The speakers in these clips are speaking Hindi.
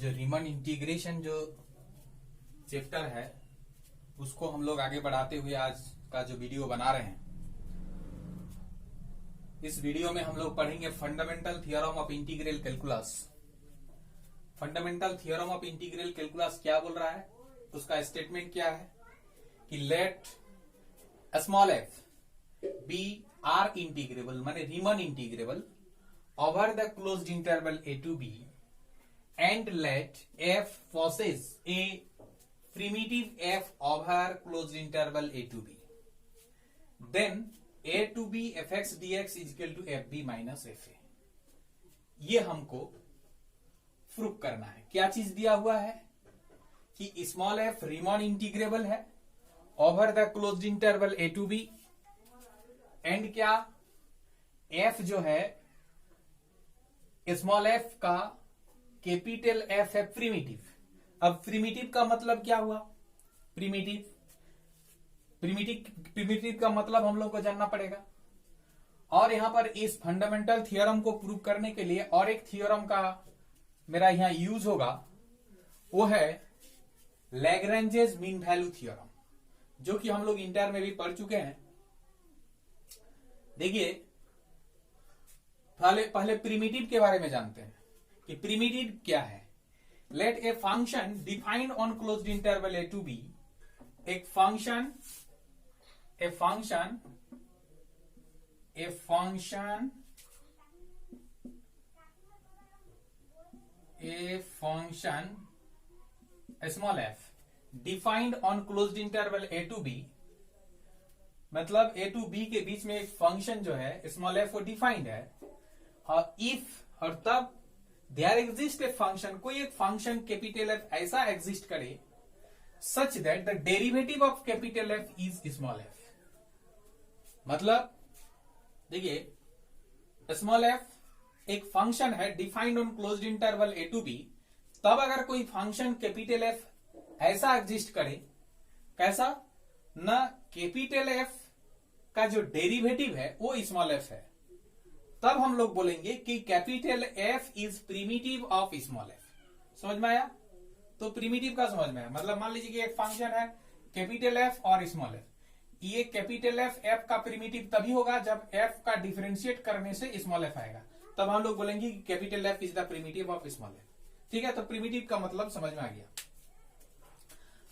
जो रीमन इंटीग्रेशन जो चैप्टर है उसको हम लोग आगे बढ़ाते हुए आज का जो वीडियो बना रहे हैं, इस वीडियो में हम लोग पढ़ेंगे fundamental theorem of integral calculus. Fundamental theorem of integral calculus क्या बोल रहा है, उसका स्टेटमेंट क्या है कि let small f be R integrable माने Riemann integrable over the closed interval a to b and let f possess a primitive f over closed interval a to b, then a to b fx dx is equal to fb minus fa। ये हमको प्रूफ करना है। क्या चीज दिया हुआ है कि स्मॉल एफ रीमन इंटीग्रेबल है over the closed interval a to b and क्या f जो है स्मॉल एफ का कैपिटल एफ है प्रिमिटिव। अब प्रिमिटिव का मतलब क्या हुआ, प्रिमिटिव का मतलब हम लोग को जानना पड़ेगा। और यहां पर इस फंडामेंटल थ्योरम को प्रूव करने के लिए और एक थ्योरम का मेरा यहां यूज होगा, वो है लैग्रेंजेस मीन वैल्यू थ्योरम, जो कि हम लोग इंटर में भी पढ़ चुके हैं। देखिए पहले प्रिमिटिव के बारे में जानते हैं कि प्रिमिटिव क्या है। Let a function defined on closed interval a to b, एक function small f defined on closed interval a to b, मतलब a to b के बीच में एक फंक्शन जो है स्मॉल एफ वो डिफाइंड है। और इफ और तब देयर एग्जिस्ट ए फंक्शन, कोई एक फंक्शन कैपिटल एफ ऐसा एग्जिस्ट करे such that the derivative of capital F is small F. मतलब देखिए स्मॉल एफ एक फंक्शन है defined on closed interval a to b, तब अगर कोई फंक्शन कैपिटल एफ ऐसा एग्जिस्ट करे, कैसा ना कैपिटल एफ का जो डेरिवेटिव है वो स्मॉल एफ है, तब हम लोग बोलेंगे कि capital F is primitive of small F. समझ में आया? तो प्रिमिटिव का समझ में आया, मतलब मान लीजिए कि एक फंक्शन है कैपिटल एफ और स्मॉल एफ, ये कैपिटल एफ का प्रिमिटिव तभी होगा जब एफ का डिफरेंशिएट करने से स्मॉल एफ आएगा, तब हम लोग बोलेंगे कि capital F is the primitive of small F. ठीक है, तो प्रिमिटिव का मतलब समझ में आ गया।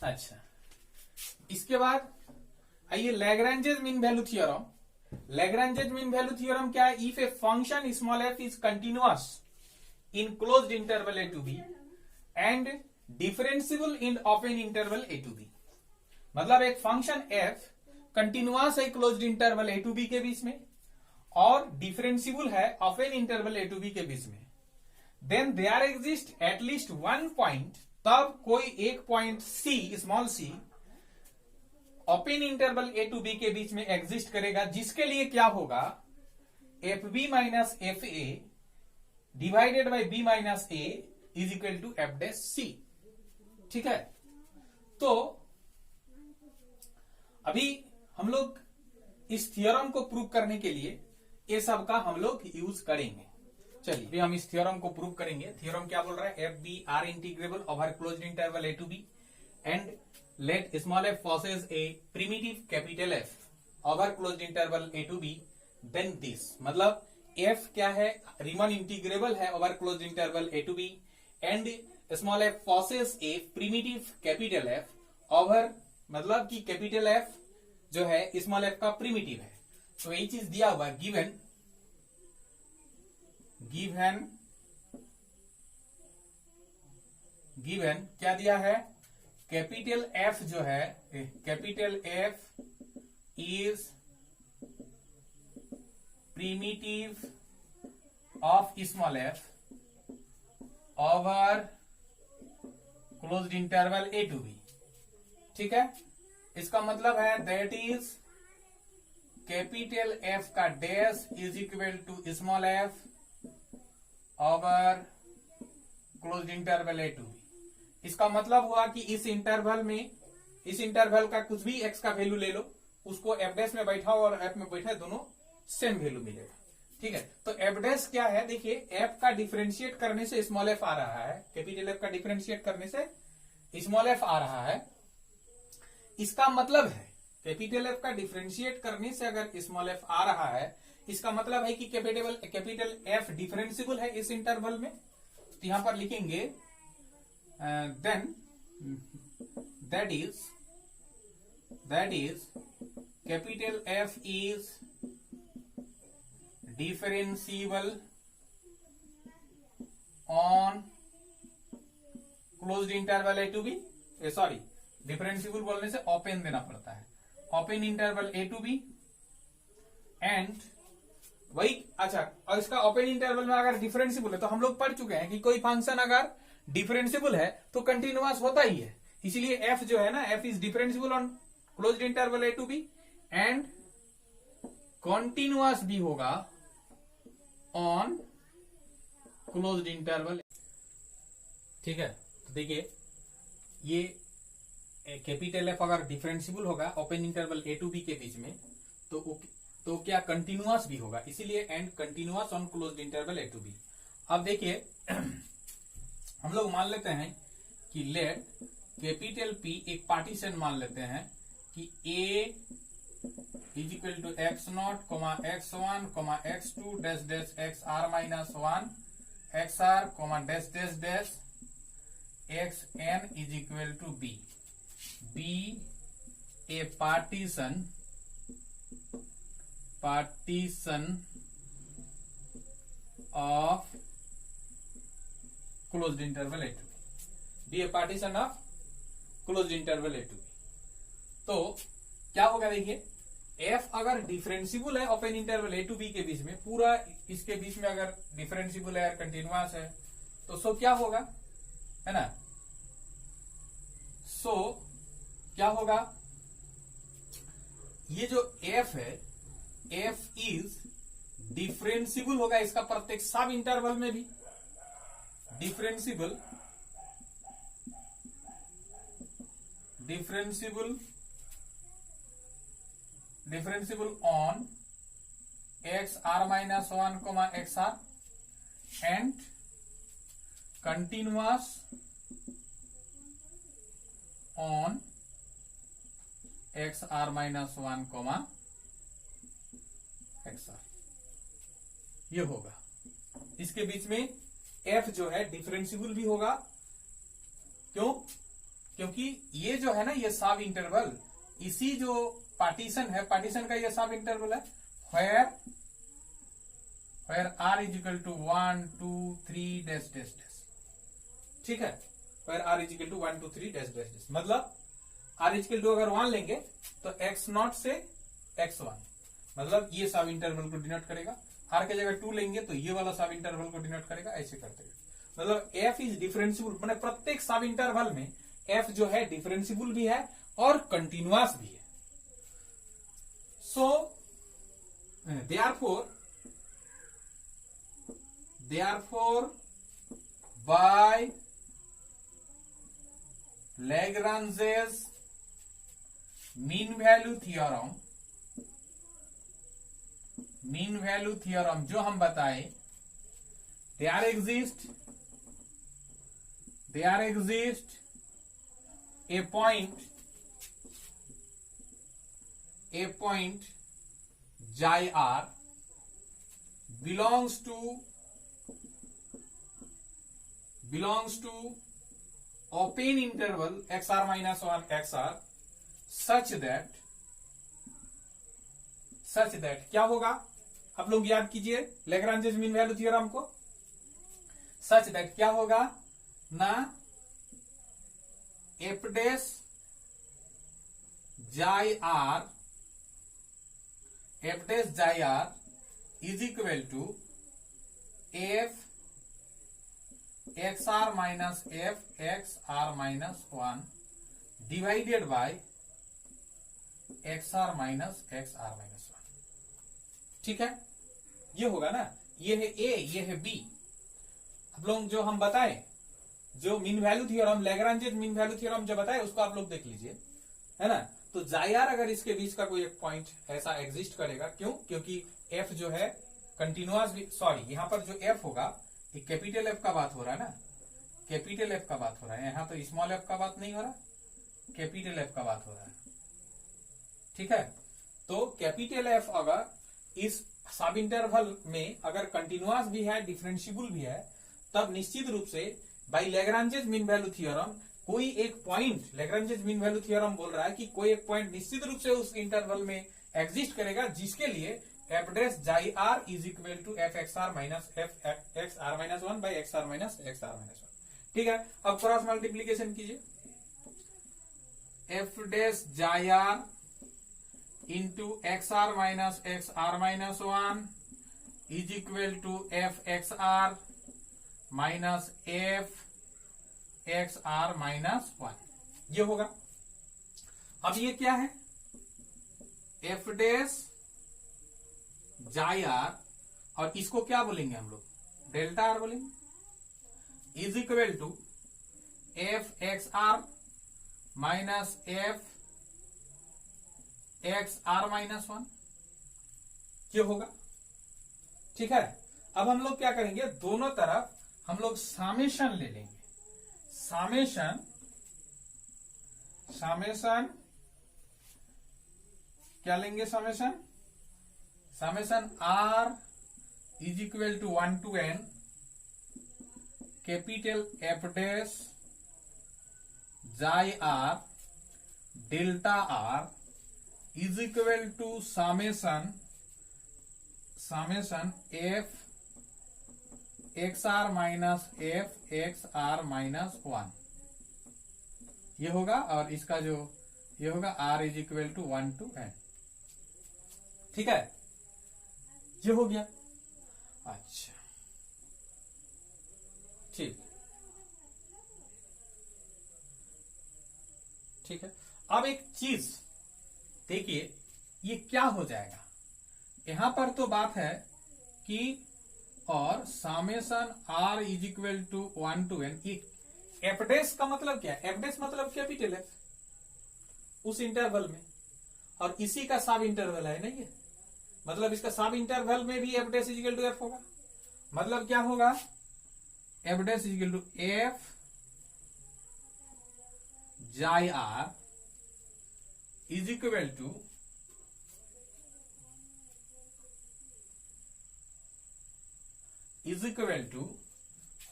अच्छा, इसके बाद आइए Lagrange's mean value theorem. Lagrange's mean value theorem क्या है? If a function small f is continuous in closed interval a to b and differentiable in open interval a to b, मतलब एक फंक्शन f कंटिन्यूअस है closed interval a to b के बीच में और डिफरेंशिएबल है open interval a to b के बीच में, then there exist at least one point, तब कोई एक point c small c open interval a to b के बीच में एग्जिस्ट करेगा, जिसके लिए क्या होगा f b minus f a divided by b minus a is equal to f dash c. ठीक है, तो अभी हम लोग इस थ्योरम को प्रूव करने के लिए ये सब का हम लोग यूज करेंगे। चलिए अभी हम इस थ्योरम को प्रूव करेंगे। थ्योरम क्या बोल रहा है? F be R integrable over closed interval a to b and let small f possess a primitive capital F over closed interval a to b, then this, मतलब f क्या है? रीमन इंटीग्रेबल है over closed interval a to b and small f possess a primitive capital F over, मतलब कि कैपिटल f जो है स्मॉल f का प्रिमिटिव है। तो यही चीज दिया हुआ गिवन क्या दिया है? कैपिटल एफ जो है, capital F is primitive of small f over closed interval a to b। ठीक है, इसका मतलब है दैट इज कैपिटल एफ का dash is equal to small f over closed interval a to b। इसका मतलब हुआ कि इस इंटरवल का कुछ भी x का वैल्यू ले लो, उसको f डैश में बैठाओ और f में बैठा, दोनों सेम वैल्यू मिलेगा। ठीक है, तो एफ डैश क्या है, देखिए एफ का डिफरेंशिएट करने से स्मॉल एफ आ रहा है, कैपिटल एफ का डिफरेंशिएट करने से स्मॉल एफ आ रहा है। इसका मतलब है कैपिटल एफ का डिफरेंशिएट करने से अगर स्मॉल एफ आ रहा है, इसका मतलब है कि कैपिटल एफ डिफरेंशिएबल है इस इंटरवल में। तो यहां पर लिखेंगे then that is capital F is differentiable on closed interval a to b, sorry differentiable बोलने से ओपन देना पड़ता है, open interval a to b and वही। अच्छा, और इसका ओपन इंटरवल में अगर डिफरेंशिएबल है तो हम लोग पढ़ चुके हैं कि कोई फंक्शन अगर डिफरेंशिएबल है तो कंटिन्यूअस होता ही है, इसलिए एफ जो है ना, f is differentiable on closed interval a to b and continuous भी होगा ऑन क्लोज्ड इंटरवल। ठीक है, तो देखिए ये कैपिटल एफ अगर डिफरेंशिएबल होगा open interval a to b के बीच में तो क्या कंटिन्यूअस भी होगा, इसीलिए and continuous on closed interval a to b. अब देखिए हम लोग मान लेते हैं कि लेट कैपिटल पी एक पार्टीशन मान लेते हैं कि a is equal to x naught comma x one comma x two dash dash x r minus one x r comma dash dash dash x n is equal to b, be a partition of closed interval A to B, be a partition of closed interval A to B। तो क्या होगा, देखिए f अगर डिफरेंशिएबल है open interval A to B के बीच में, पूरा इसके बीच में अगर डिफरेंशिएबल है, कंटिन्यूअस है, तो सो क्या होगा, है ना, सो क्या होगा, ये जो f है f इज डिफरेंशिएबल होगा इसका प्रत्येक सब इंटरवल में भी, differentiable on x r minus one comma x r and continuous on x r minus one comma x r, ये होगा। इसके बीच में एफ जो है डिफरेंशिएबल भी होगा, क्यों, क्योंकि ये जो है ना, ये सब इंटरवल, इसी जो पार्टीशन है, पार्टीशन का ये सब इंटरवल है where r is equal to 1 2 3 dash dash dash. ठीक है, where r is equal to 1 2 3 dash dash dash, मतलब आर इज इक्वल टू अगर 1 लेंगे तो एक्स नॉट से एक्स वन, मतलब ये सब इंटरवल को डिनोट करेगा, आर के जगह 2 लेंगे तो ये वाला सब इंटरवल को डिनोट करेगा, ऐसे करते हुए, मतलब एफ इज डिफरेंशिएबल, मैंने प्रत्येक सब इंटरवल में एफ जो है डिफरेंशिएबल भी है और कंटिन्यूअस भी है। सो therefore by Lagrange's mean value theorem जो हम बताए, there exist a point xi r belongs to open interval xr minus 1 xr such that क्या होगा, आप लोग याद कीजिए लैग्रांजेस मीन वैल्यू थ्योरम को, सच दैट क्या होगा ना, f dash xi r is equal to f x r minus f x r minus 1 divided by x r minus x r minus 1। ठीक है, ये होगा ना, ये है ए, ये है बी। आप लोग जो हम बताए, जो mean value theorem, Lagrange's mean value theorem जो बताए उसको आप लोग देख लीजिए, है ना। तो जाई आर अगर इसके बीच का कोई एक पॉइंट ऐसा एग्जिस्ट करेगा, क्यों, क्योंकि एफ जो है कंटिन्यूअस भी, सॉरी यहाँ पर जो एफ होगा ये कैपिटल एफ का बात हो रहा है ना, कैपिटल एफ का बात हो रहा है, यहाँ तो स्मॉल एफ का बात नहीं हो रहा, कैपिटल एफ का बात हो रहा है। ठीक है, तो कैपिटल एफ अगर इस सब इंटरवल में अगर कंटिन्यूअस भी है, डिफरेंशियबल भी है, तब निश्चित रूप से by Lagrange's mean value theorem कोई एक point, Lagrange's mean value theorem बोल रहा है कि कोई एक पॉइंट निश्चित रूप से उस इंटरवल में एग्जिस्ट करेगा जिसके लिए f dash xi r is equal to f x r minus f x r minus one by x r minus one. ठीक है, अब क्रॉस मल्टीप्लीकेशन कीजिए, f dash xi r into x r minus one is equal to f x r minus f x r minus one, ये होगा। अब ये क्या है, एफ डैश जाई आर, और इसको क्या बोलेंगे हम लोग, डेल्टा आर बोलेंगे, is equal to f x r minus f x r minus one, ये होगा। ठीक है, अब हम लोग क्या करेंगे, दोनों तरफ हम लोग सामेशन ले लेंगे, सामेशन क्या लेंगे, summation r is equal to 1 to n capital F dash xi r delta r is equal to summation f x r minus f x r minus one, ये होगा। और इसका जो ये होगा r is equal to 1 to n। ठीक है, ये हो गया। अच्छा ठीक है, अब एक चीज देखिए, ये क्या हो जाएगा, यहां पर तो बात है कि और summation r is equal to 1 to n, f dash का मतलब क्या है, एफ डैश मतलब कैपिटल एफ उस इंटरवल में, और इसी का सब इंटरवल है नहीं है, मतलब इसका सब इंटरवल में भी f dash is equal to f होगा। मतलब क्या होगा, f dash is equal to f xi r is equal to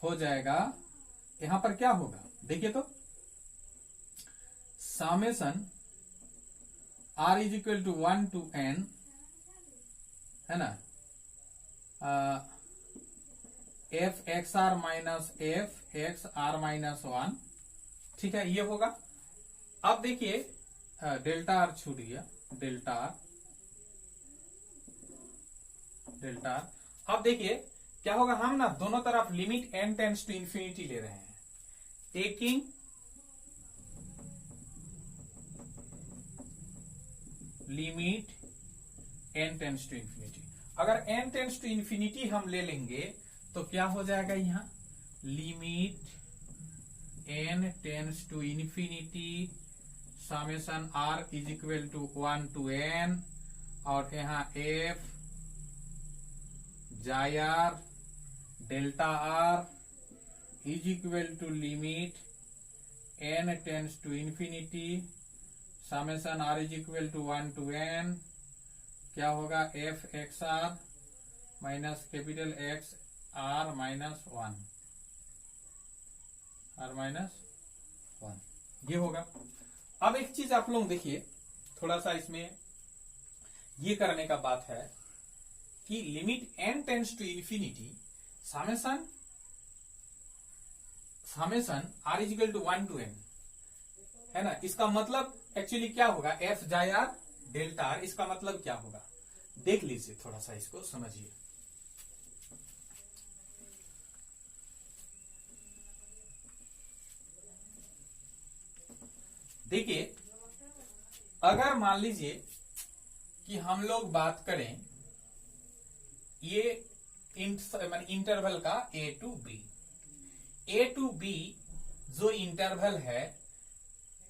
हो जाएगा, यहां पर क्या होगा देखिए, तो summation r is equal to 1 to n है ना, f x r minus f x r minus one. ठीक है, ये होगा। अब देखिए डेल्टा आर छूट गया, डेल्टा आर, अब देखिए क्या होगा, हम ना दोनों तरफ limit n tends to infinity ले रहे हैं, taking limit n tends to infinity. अगर n टेंड्स टू इंफिनिटी हम ले लेंगे तो क्या हो जाएगा, यहां limit n tends to infinity summation r is equal to 1 to n, और यहां f xi r delta r is equal to limit n tends to infinity summation r is equal to 1 to n, क्या होगा, F x r minus capital X r minus one, ये होगा। अब एक चीज आप लोग देखिए, थोड़ा सा इसमें ये करने का बात है कि limit n tends to infinity summation r is equal to 1 to n है ना, इसका मतलब एक्चुअली क्या होगा, F xi r delta are, इसका मतलब क्या होगा देख लीजिए, थोड़ा सा इसको समझिए। देखिए, अगर मान लीजिए कि हम लोग बात करें ये इंटरवल का a to b जो इंटरवल है,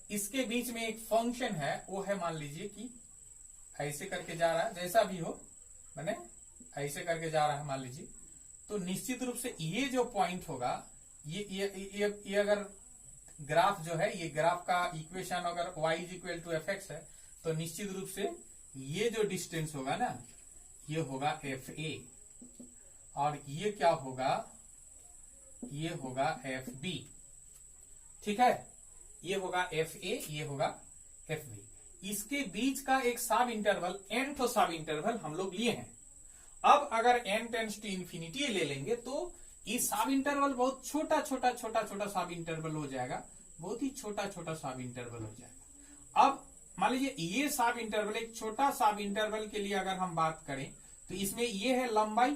इसके बीच में एक फंक्शन है, वो है मान लीजिए कि ऐसे करके जा रहा है, जैसा भी हो, मैंने ऐसे करके जा रहा है मान लीजिए, तो निश्चित रूप से ये जो पॉइंट होगा, ये अगर ग्राफ जो है, ये ग्राफ का इक्वेशन अगर y is equal to f x है, तो निश्चित रूप से ये जो डिस्टेंस होगा ना, ये होगा एफ ए, और ये क्या होगा, ये होगा एफ बी। ठीक है, ये होगा एफ ए, ये होगा एफ बी। इसके बीच का एक सब इंटरवल, n तो सब इंटरवल हम लोग लिए हैं। अब अगर n टेंड्स टू इंफिनिटी ले लेंगे तो ये सब इंटरवल बहुत छोटा छोटा छोटा छोटा सब इंटरवल हो जाएगा, बहुत ही छोटा छोटा सब इंटरवल हो जाएगा। अब मान लीजिए ये सब इंटरवल, एक छोटा सब इंटरवल के लिए अगर हम बात करें तो इसमें ये है लंबाई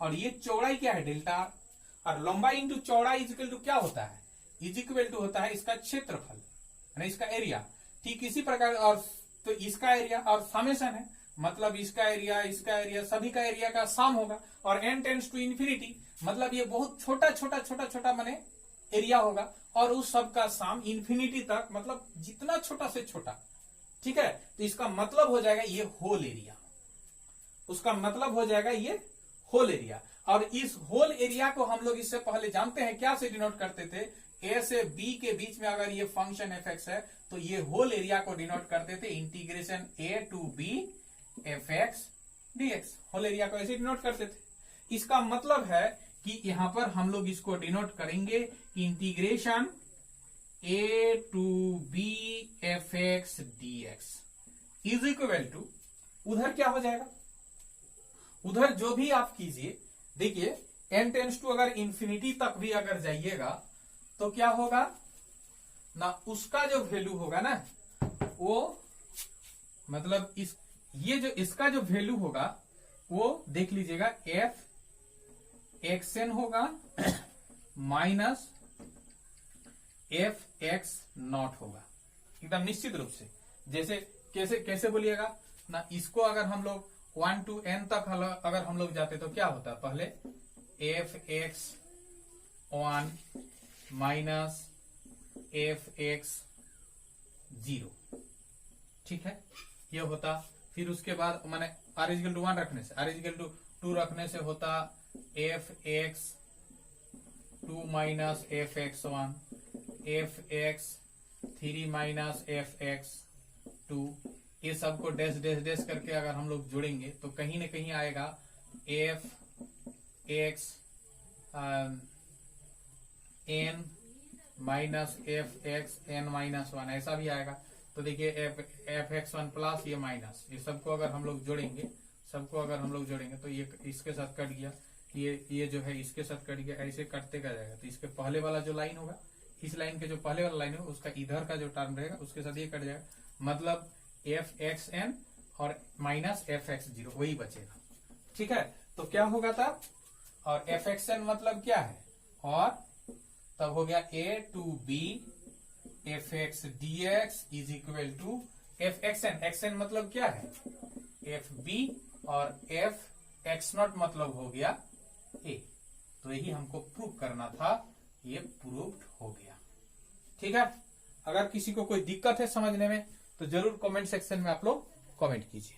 और ये चौड़ाई क्या है, डेल्टा आर। और लंबाई इंटू चौड़ाई इज इक्वल टू क्या होता है, इज इक्वल टू होता है इसका क्षेत्रफल, यानी इसका एरिया। ठीक इसी प्रकार, और तो इसका एरिया और समेशन है, मतलब इसका एरिया सभी का एरिया का सम होगा, और n टेंड्स टू इंफिनिटी, मतलब ये बहुत छोटा छोटा छोटा छोटा माने एरिया होगा, और उस सब का सम इंफिनिटी तक, मतलब जितना छोटा से छोटा। ठीक है, तो इसका मतलब हो जाएगा ये होल एरिया, उसका मतलब हो जाएगा ये होल एरिया। और इस होल एरिया को हम लोग इससे पहले जानते हैं क्या से डिनोट करते थे, ए से बी के बीच में अगर ये फंक्शन एफ एक्स है तो ये होल एरिया को डिनोट करते थे integration a to b f x dx, whole area को ऐसे डिनोट करते थे। इसका मतलब है कि यहां पर हम लोग इसको डिनोट करेंगे integration a to b f x dx is equal to, उधर क्या हो जाएगा, उधर जो भी आप कीजिए, देखिए n टेंड्स टू अगर इंफिनिटी तक भी अगर जाइएगा तो क्या होगा ना, उसका जो वैल्यू होगा ना, वो मतलब ये जो इसका जो वैल्यू होगा वो देख लीजिएगा एफ एक्स एन होगा माइनस एफ एक्स नॉट होगा, एकदम निश्चित रूप से। जैसे कैसे कैसे बोलिएगा ना, इसको अगर हम लोग 1 to n तक अगर हम लोग जाते तो क्या होता है, पहले F x 1 minus f x 0, ठीक है, ये होता। फिर उसके बाद मैंने आर इजिकल टू 1 रखने से, आर इजिकल टू 2 रखने से होता F x 2 minus f x 1, F x 3 minus f x 2, ये सबको डैश डैश डैश करके अगर हम लोग जोड़ेंगे तो कहीं ना कहीं आएगा f x n minus f x n minus 1, ऐसा भी आएगा। तो देखिए एफ एक्स 1 प्लस ये माइनस, ये सबको अगर हम लोग जोड़ेंगे, तो ये इसके साथ कट गया, ये जो है इसके साथ कट गया, ऐसे कटते का जाएगा। तो इसके पहले वाला जो लाइन होगा, इस लाइन के जो पहले वाला लाइन होगा उसका इधर का जो टर्म रहेगा उसके साथ ये कट जाएगा, मतलब एफ एक्स एन और माइनस एफ एक्स 0 वही बचेगा। ठीक है, तो क्या होगा तब, और एफ एक्स एन मतलब क्या है, और तब हो गया a to b f x d x is equal to f x n, x n मतलब क्या है एफ बी, और एफ एक्स नॉट मतलब हो गया ए। तो यही हमको प्रूव करना था, ये प्रूव्ड हो गया। ठीक है, अगर किसी को कोई दिक्कत है समझने में तो जरूर कमेंट सेक्शन में आप लोग कमेंट कीजिए।